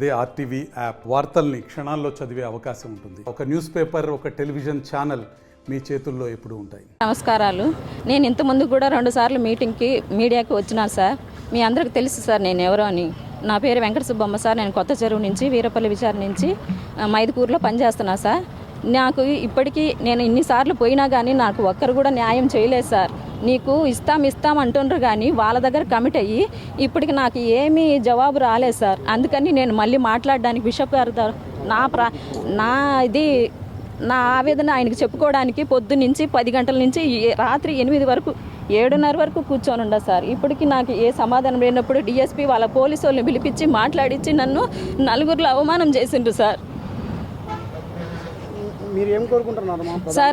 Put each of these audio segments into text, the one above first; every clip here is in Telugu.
అదే ఆర్టీవీ యాప్ వార్తల్ని క్షణాల్లో చదివే అవకాశం ఉంటుంది. ఒక న్యూస్ పేపర్, ఒక టెలివిజన్ ఛానల్ మీ చేతుల్లో ఎప్పుడూ ఉంటాయి. నమస్కారాలు. నేను ఇంతకుముందు కూడా 2 సార్లు మీడియాకి వచ్చినాను సార్. మీ అందరికి తెలుసు సార్ నేను ఎవరో అని. నా పేరు వెంకట సుబ్బమ్మ సార్. నేను కొత్త చెరువు నుంచి వీరపల్లి విచార నుంచి మైదుకూరులో పనిచేస్తున్నా సార్. నాకు ఇప్పటికీ నేను ఇన్నిసార్లు పోయినా కానీ నాకు ఒక్కరు కూడా న్యాయం చేయలేదు సార్. నీకు ఇస్తాం అంటుండ్రు కానీ వాళ్ళ దగ్గర కమిట్ అయ్యి ఇప్పటికి నాకు ఏమీ జవాబు రాలేదు సార్. అందుకని నేను మళ్ళీ మాట్లాడడానికి బిషప్ గారు నా ఆవేదన ఆయనకి చెప్పుకోవడానికి పొద్దున్నుంచి 10 గంటల నుంచి రాత్రి 8 వరకు 7:30 వరకు కూర్చొని ఉండా సార్. ఇప్పటికి నాకు ఏ సమాధానం లేనప్పుడు డిఎస్పీ వాళ్ళ పోలీసు వాళ్ళని పిలిపించి మాట్లాడించి నన్ను నలుగురిలో అవమానం చేసిండ్రు సార్. మీరు ఏం కోరుకుంటున్నారు సార్?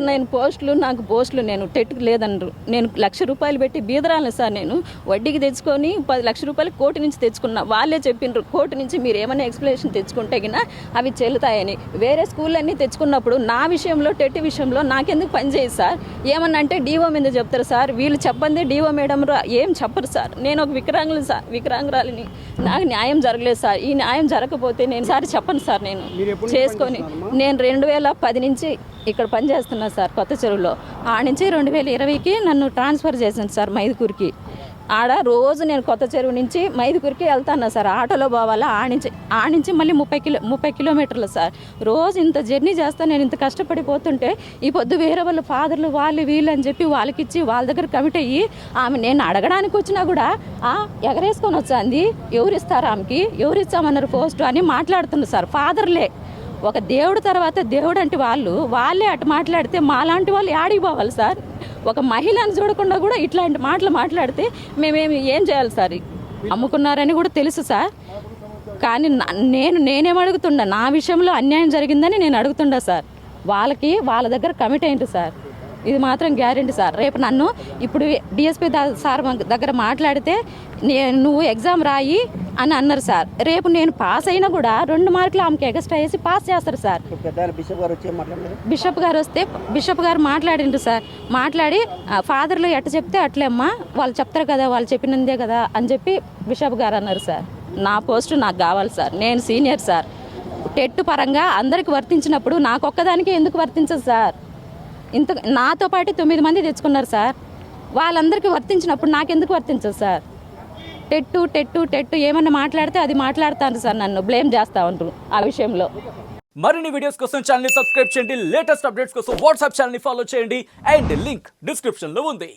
నాకు పోస్టులు నేను టెట్కి లేదన్నారు. నేను ₹1,00,000 పెట్టి బీదరాలను సార్. నేను వడ్డీకి తెచ్చుకొని 10 లక్షల రూపాయలు కోర్టు నుంచి తెచ్చుకున్నా. వాళ్ళే చెప్పిండ్రు కోర్టు నుంచి మీరు ఏమైనా ఎక్స్ప్లెనేషన్ తెచ్చుకుంటే గినా అవి చెల్లుతాయని. వేరే స్కూళ్ళన్నీ తెచ్చుకున్నప్పుడు నా విషయంలో టెట్ విషయంలో నాకెందుకు పని చేయదు సార్? ఏమన్నా అంటే డీఓ మీద చెప్తారు సార్. వీళ్ళు చెప్పండి డీఓ మేడం ఏం చెప్పరు సార్. నేను ఒక వికరాంగురాలిని. నాకు న్యాయం జరగలేదు సార్. ఈ న్యాయం జరగకపోతే నేను సార్ చెప్పను సార్. నేను చేసుకొని నేను 2010 నుంచి ఇక్కడ పనిచేస్తున్నా సార్ కొత్త చెరువులో. ఆ నుంచి 2020కి నన్ను ట్రాన్స్ఫర్ చేశాను సార్ మైదుకూరుకి. ఆడ రోజు నేను కొత్త చెరువు నుంచి మైదుకూరుకి వెళ్తాను సార్. ఆటోలో పోవాలా. ఆ నుంచి మళ్ళీ 30 కిలోమీటర్లు సార్. రోజు ఇంత జర్నీ చేస్తా. నేను ఇంత కష్టపడిపోతుంటే ఈ పొద్దు వేరే వాళ్ళ ఫాదర్లు వాళ్ళు వీళ్ళు అని చెప్పి వాళ్ళకిచ్చి వాళ్ళ దగ్గర కమిట్ అయ్యి ఆమె నేను అడగడానికి వచ్చినా కూడా ఎగరేసుకొని వచ్చింది. ఎవరిస్తారు ఆమెకి, ఎవరిచ్చామన్నారు పోస్టు అని మాట్లాడుతున్నారు సార్. ఫాదర్లే ఒక దేవుడు తర్వాత దేవుడు అంటే వాళ్ళే అటు మాట్లాడితే మాలాంటి వాళ్ళు యాడికి పోవాలి సార్? ఒక మహిళను చూడకుండా కూడా ఇట్లాంటి మాటలు మాట్లాడితే మేమేమి ఏం చేయాలి సార్? అమ్ముకున్నారని కూడా తెలుసు సార్. కానీ నేనేం అడుగుతుండా, నా విషయంలో అన్యాయం జరిగిందని నేను అడుగుతుండా సార్. వాళ్ళ దగ్గర కమిట్ అయింది సార్. ఇది మాత్రం గ్యారెంటీ సార్. రేపు నన్ను ఇప్పుడు డిఎస్పీ సార్ దగ్గర మాట్లాడితే నువ్వు ఎగ్జామ్ రాయి అని అన్నారు సార్. రేపు నేను పాస్ అయినా కూడా 2 మార్కులు ఆమెకి ఎక్స్ట్రా వేసి పాస్ చేస్తారు సార్. బిషప్ గారు మాట్లాడిండ్రు సార్. మాట్లాడి ఫాదర్లు ఎట్ట చెప్తే అట్లేమ్మా వాళ్ళు చెప్తారు కదా, వాళ్ళు చెప్పినందే కదా అని చెప్పి బిషప్ గారు అన్నారు సార్. నా పోస్టు నాకు కావాలి సార్. నేను సీనియర్ సార్. టెట్ పరంగా అందరికి వర్తించినప్పుడు నాకు ఒక్కదానికి ఎందుకు వర్తించదు సార్? నాతో పాటు 9 మంది తెచ్చుకున్నారు సార్. వాళ్ళందరికీ వర్తించినప్పుడు నాకెందుకు వర్తించదు సార్? టెట్టు ఏమన్నా మాట్లాడితే అది మాట్లాడతాను సార్. నన్ను బ్లేమ్ చేస్తా ఉంటారు ఆ విషయంలో. మరిన్ని వీడియోస్ కోసం ఛానల్ ని సబ్స్క్రైబ్ చేయండి. లేటెస్ట్ అప్డేట్స్ కోసం వాట్సాప్ ఛానల్ ని ఫాలో చేయండి. అండ్ లింక్ డిస్క్రిప్షన్ లో ఉంది.